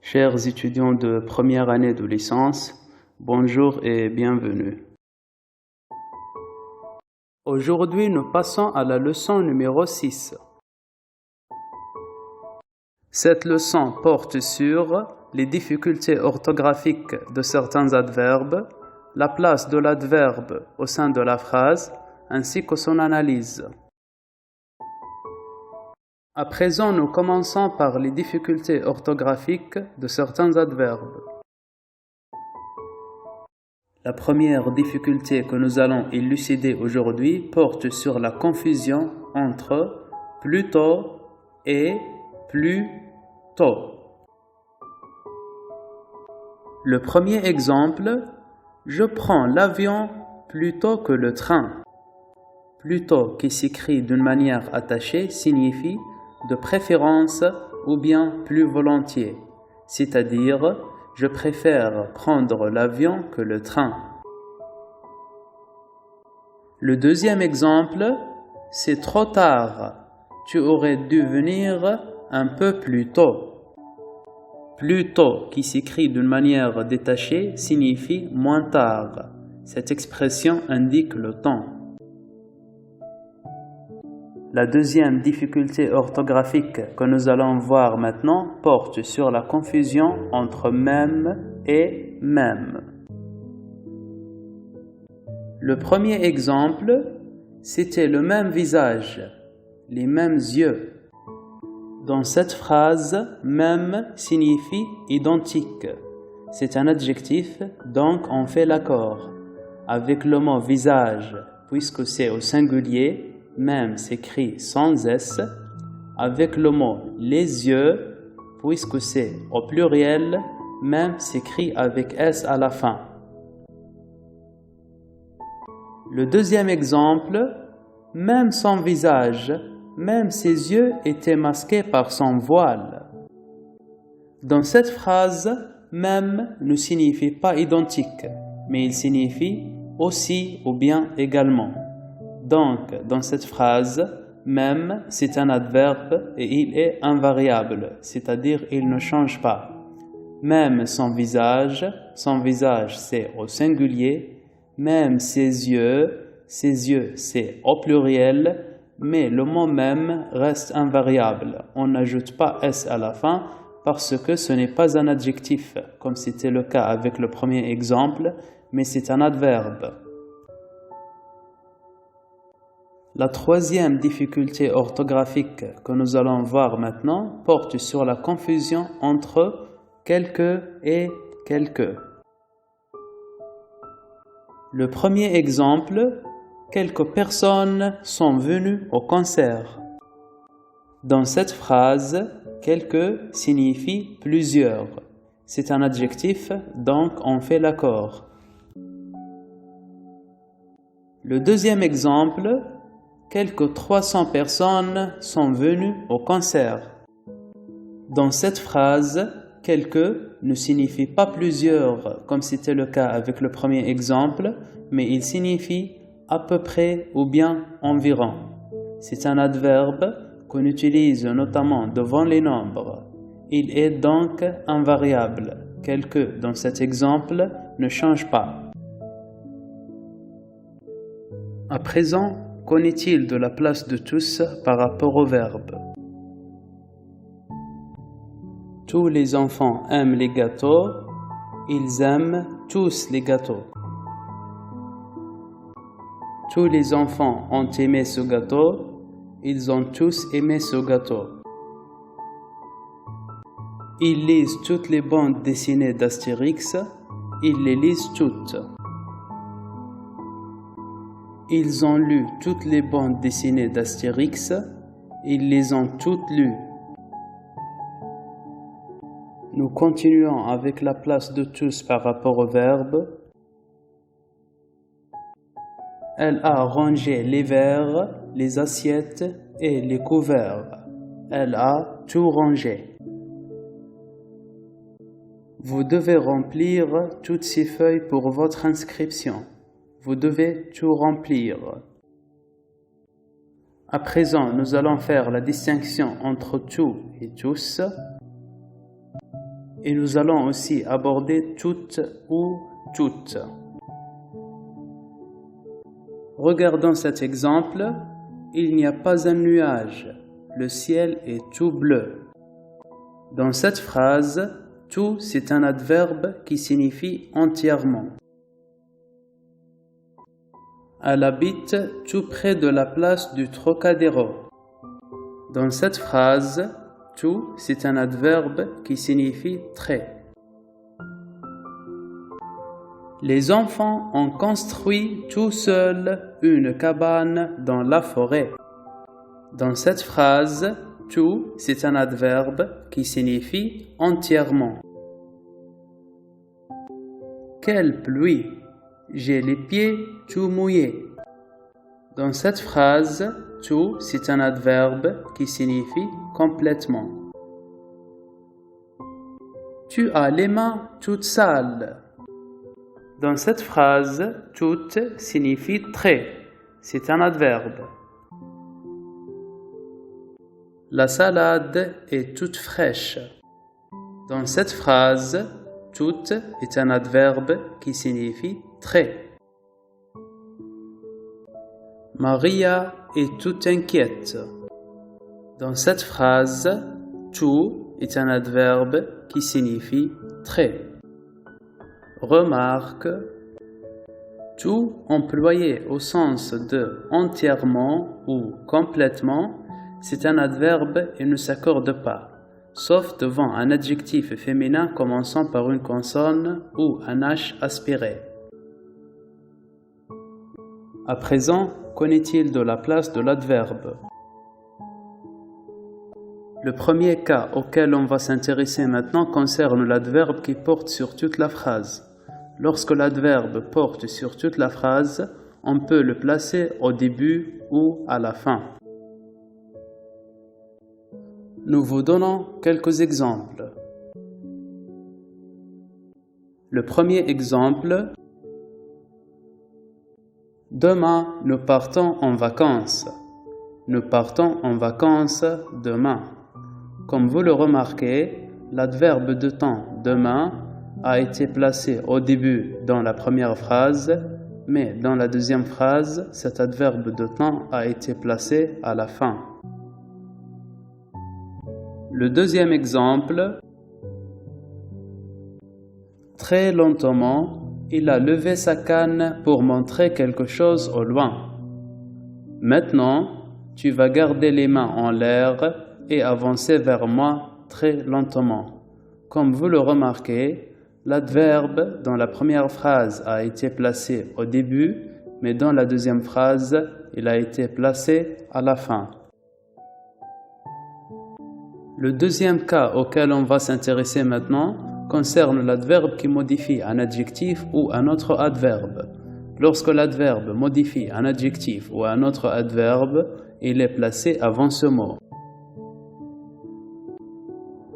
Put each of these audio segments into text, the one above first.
Chers étudiants de première année de licence, bonjour et bienvenue. Aujourd'hui, nous passons à la leçon numéro 6. Cette leçon porte sur les difficultés orthographiques de certains adverbes, la place de l'adverbe au sein de la phrase, ainsi que son analyse. À présent, nous commençons par les difficultés orthographiques de certains adverbes. La première difficulté que nous allons élucider aujourd'hui porte sur la confusion entre plutôt et plus tôt. Le premier exemple, je prends l'avion plutôt que le train. Plutôt qui s'écrit d'une manière attachée signifie de préférence ou bien plus volontiers, c'est-à-dire je préfère prendre l'avion que le train. Le deuxième exemple, c'est trop tard, tu aurais dû venir un peu plus tôt. Plus tôt qui s'écrit d'une manière détachée signifie moins tard. Cette expression indique le temps. La deuxième difficulté orthographique que nous allons voir maintenant porte sur la confusion entre même et même. Le premier exemple, c'était le même visage, les mêmes yeux. Dans cette phrase, même signifie identique. C'est un adjectif, donc on fait l'accord. Avec le mot visage, puisque c'est au singulier, même s'écrit sans S, avec le mot les yeux, puisque c'est au pluriel, même s'écrit avec S à la fin. Le deuxième exemple, même son visage, même ses yeux étaient masqués par son voile. Dans cette phrase, même ne signifie pas identique, mais il signifie aussi ou bien également. Donc, dans cette phrase, même, c'est un adverbe et il est invariable, c'est-à-dire il ne change pas. Même son visage c'est au singulier, même ses yeux c'est au pluriel, mais le mot même reste invariable. On n'ajoute pas S à la fin parce que ce n'est pas un adjectif, comme c'était le cas avec le premier exemple, mais c'est un adverbe. La troisième difficulté orthographique que nous allons voir maintenant porte sur la confusion entre quelque et quelque. Le premier exemple, quelques personnes sont venues au concert. Dans cette phrase, quelques signifie plusieurs. C'est un adjectif, donc on fait l'accord. Le deuxième exemple, quelques 300 personnes sont venues au concert. Dans cette phrase, quelques ne signifie pas plusieurs, comme c'était le cas avec le premier exemple, mais il signifie à peu près ou bien environ. C'est un adverbe qu'on utilise notamment devant les nombres. Il est donc invariable. Quelques, dans cet exemple, ne change pas. À présent, qu'en est-il de la place de tous par rapport au verbe? Tous les enfants aiment les gâteaux, ils aiment tous les gâteaux. Tous les enfants ont aimé ce gâteau, ils ont tous aimé ce gâteau. Ils lisent toutes les bandes dessinées d'Astérix, ils les lisent toutes. Ils ont lu toutes les bandes dessinées d'Astérix, ils les ont toutes lues. Nous continuons avec la place de tous par rapport au verbe. Elle a rangé les verres, les assiettes et les couverts. Elle a tout rangé. Vous devez remplir toutes ces feuilles pour votre inscription. Vous devez tout remplir. À présent, nous allons faire la distinction entre tout et tous. Et nous allons aussi aborder toutes ou toutes. Regardons cet exemple. Il n'y a pas un nuage. Le ciel est tout bleu. Dans cette phrase, tout, c'est un adverbe qui signifie entièrement. Elle habite tout près de la place du Trocadéro. Dans cette phrase, tout, c'est un adverbe qui signifie très. Les enfants ont construit tout seuls une cabane dans la forêt. Dans cette phrase, tout, c'est un adverbe qui signifie entièrement. Quelle pluie! J'ai les pieds tout mouillés. Dans cette phrase, tout, c'est un adverbe qui signifie complètement. Tu as les mains toutes sales. Dans cette phrase, toute signifie très. C'est un adverbe. La salade est toute fraîche. Dans cette phrase, toute est un adverbe qui signifie très. Maria est toute inquiète. Dans cette phrase, tout est un adverbe qui signifie très. Remarque, tout employé au sens de entièrement ou complètement, c'est un adverbe et ne s'accorde pas, sauf devant un adjectif féminin commençant par une consonne ou un H aspiré. À présent, qu'en est-il de la place de l'adverbe? Le premier cas auquel on va s'intéresser maintenant concerne l'adverbe qui porte sur toute la phrase. Lorsque l'adverbe porte sur toute la phrase, on peut le placer au début ou à la fin. Nous vous donnons quelques exemples. Le premier exemple, demain nous partons en vacances. Nous partons en vacances demain. Comme vous le remarquez, l'adverbe de temps demain a été placé au début dans la première phrase, mais dans la deuxième phrase, cet adverbe de temps a été placé à la fin. Le deuxième exemple, très lentement, il a levé sa canne pour montrer quelque chose au loin. Maintenant, tu vas garder les mains en l'air et avancer vers moi très lentement. Comme vous le remarquez, l'adverbe dans la première phrase a été placé au début, mais dans la deuxième phrase, il a été placé à la fin. Le deuxième cas auquel on va s'intéresser maintenant concerne l'adverbe qui modifie un adjectif ou un autre adverbe. Lorsque l'adverbe modifie un adjectif ou un autre adverbe, il est placé avant ce mot.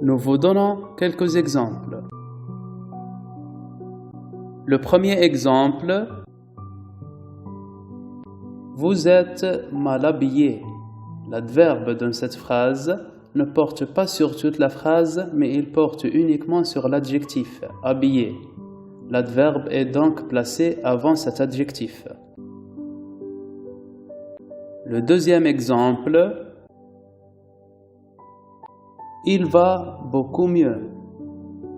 Nous vous donnons quelques exemples. Le premier exemple, vous êtes mal habillé. L'adverbe dans cette phrase ne porte pas sur toute la phrase, mais il porte uniquement sur l'adjectif habillé. L'adverbe est donc placé avant cet adjectif. Le deuxième exemple, il va beaucoup mieux.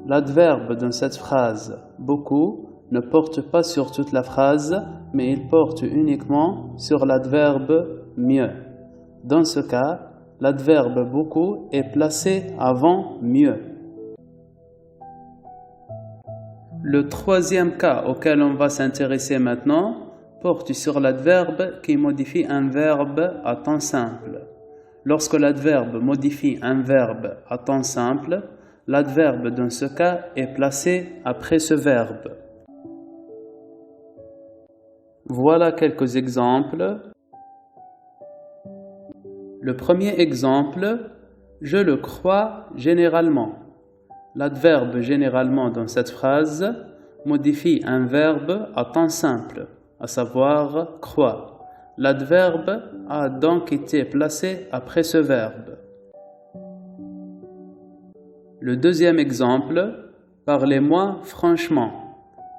L'adverbe dans cette phrase beaucoup ne porte pas sur toute la phrase, mais il porte uniquement sur l'adverbe mieux. Dans ce cas, l'adverbe beaucoup est placé avant mieux. Le troisième cas auquel on va s'intéresser maintenant porte sur l'adverbe qui modifie un verbe à temps simple. Lorsque l'adverbe modifie un verbe à temps simple, l'adverbe dans ce cas est placé après ce verbe. Voilà quelques exemples. Le premier exemple, je le crois généralement. L'adverbe généralement dans cette phrase modifie un verbe à temps simple, à savoir croire. L'adverbe a donc été placé après ce verbe. Le deuxième exemple, Parlez-moi franchement.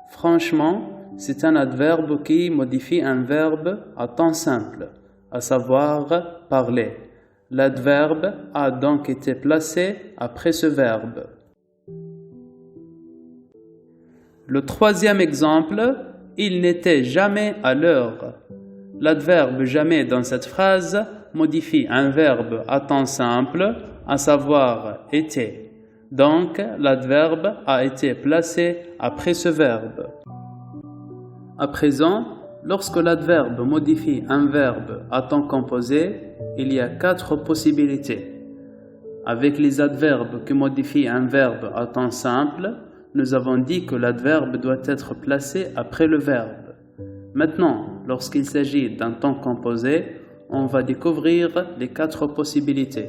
Franchement, c'est un adverbe qui modifie un verbe à temps simple, à savoir parler. L'adverbe a donc été placé après ce verbe. Le troisième exemple, il n'était jamais à l'heure. L'adverbe jamais dans cette phrase modifie un verbe à temps simple, à savoir était. Donc, l'adverbe a été placé après ce verbe. À présent, lorsque l'adverbe modifie un verbe à temps composé, il y a 4 possibilités. Avec les adverbes qui modifient un verbe à temps simple, nous avons dit que l'adverbe doit être placé après le verbe. Maintenant, lorsqu'il s'agit d'un temps composé, on va découvrir les 4 possibilités.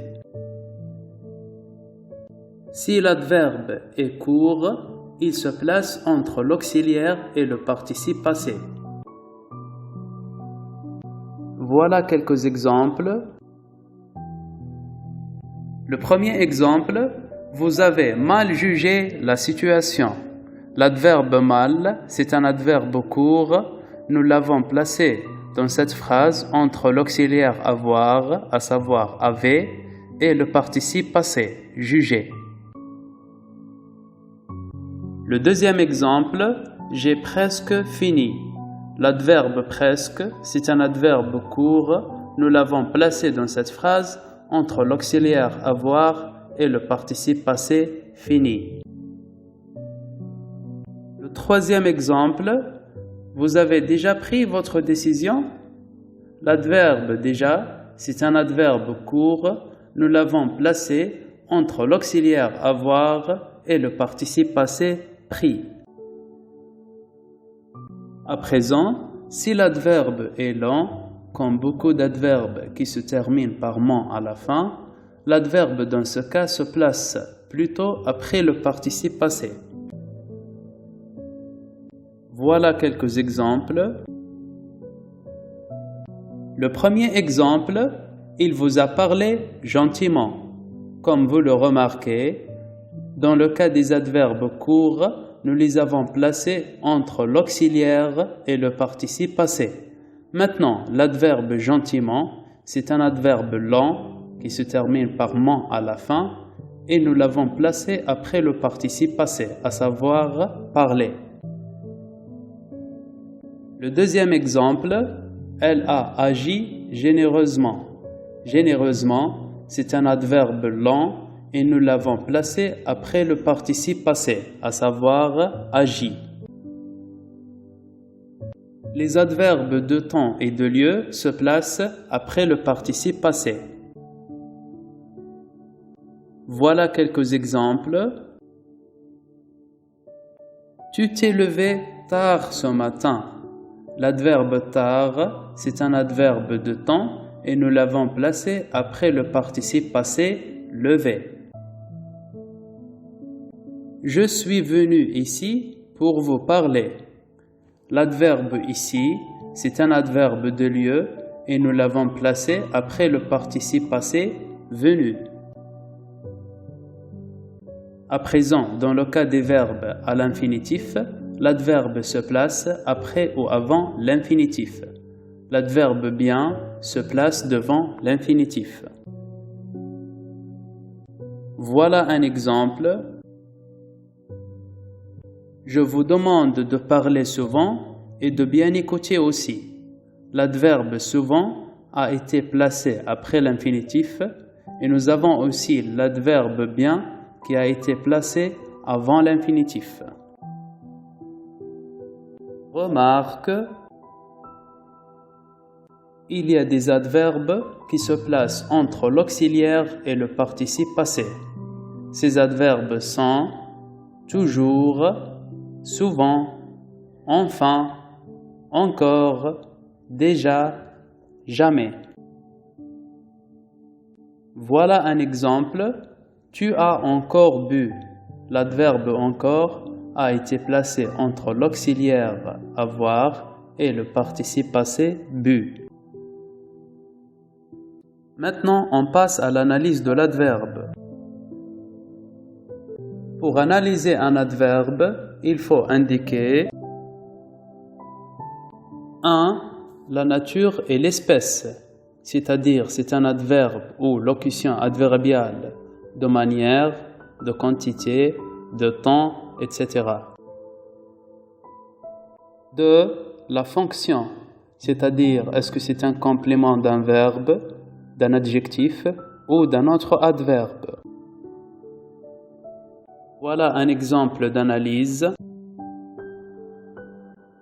Si l'adverbe est court, il se place entre l'auxiliaire et le participe passé. Voilà quelques exemples. Le premier exemple, vous avez mal jugé la situation. L'adverbe mal, c'est un adverbe court. Nous l'avons placé dans cette phrase entre l'auxiliaire avoir, à savoir avait, et le participe passé, juger. Le deuxième exemple, j'ai presque fini. L'adverbe presque, c'est un adverbe court. Nous l'avons placé dans cette phrase entre l'auxiliaire avoir et le participe passé fini. Le troisième exemple, vous avez déjà pris votre décision? L'adverbe déjà, c'est un adverbe court. Nous l'avons placé entre l'auxiliaire avoir et le participe passé pris. À présent, si l'adverbe est lent, comme beaucoup d'adverbes qui se terminent par ment à la fin, l'adverbe dans ce cas se place plutôt après le participe passé. Voilà quelques exemples. Le premier exemple, il vous a parlé gentiment. Comme vous le remarquez, dans le cas des adverbes courts, nous les avons placés entre l'auxiliaire et le participe passé. Maintenant, l'adverbe gentiment, c'est un adverbe lent qui se termine par ment à la fin et nous l'avons placé après le participe passé, à savoir parler. Le deuxième exemple, elle a agi généreusement. Généreusement, c'est un adverbe lent et nous l'avons placé après le participe passé, à savoir agi. Les adverbes de temps et de lieu se placent après le participe passé. Voilà quelques exemples. Tu t'es levé tard ce matin. L'adverbe tard, c'est un adverbe de temps et nous l'avons placé après le participe passé levé. Je suis venu ici pour vous parler. L'adverbe ici, c'est un adverbe de lieu et nous l'avons placé après le participe passé venu. À présent, dans le cas des verbes à l'infinitif, l'adverbe se place après ou avant l'infinitif. L'adverbe bien se place devant l'infinitif. Voilà un exemple. Je vous demande de parler souvent et de bien écouter aussi. L'adverbe souvent a été placé après l'infinitif et nous avons aussi l'adverbe bien qui a été placé avant l'infinitif. Remarque, il y a des adverbes qui se placent entre l'auxiliaire et le participe passé. Ces adverbes sont toujours, souvent, enfin, encore, déjà, jamais. Voilà un exemple. Tu as encore bu. L'adverbe encore a été placé entre l'auxiliaire avoir et le participe passé bu. Maintenant, on passe à l'analyse de l'adverbe. Pour analyser un adverbe, il faut indiquer 1. La nature et l'espèce, c'est-à-dire c'est un adverbe ou locution adverbiale de manière, de quantité, de temps, etc. 2. La fonction, c'est-à-dire est-ce que c'est un complément d'un verbe, d'un adjectif ou d'un autre adverbe. Voilà un exemple d'analyse.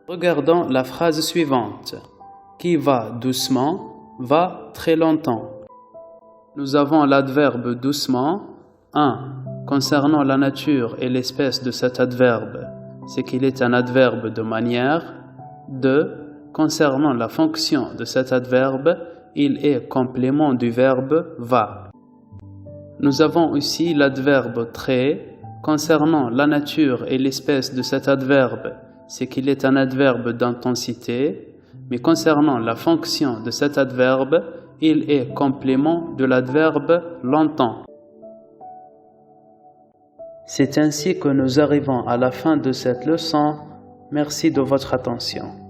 Regardons la phrase suivante. Qui va doucement, va très longtemps. Nous avons l'adverbe doucement. 1. Concernant la nature et l'espèce de cet adverbe, c'est qu'il est un adverbe de manière. 2. Concernant la fonction de cet adverbe, il est complément du verbe va. Nous avons aussi l'adverbe très. Concernant la nature et l'espèce de cet adverbe, c'est qu'il est un adverbe d'intensité. Mais concernant la fonction de cet adverbe, il est complément de l'adverbe longtemps. C'est ainsi que nous arrivons à la fin de cette leçon. Merci de votre attention.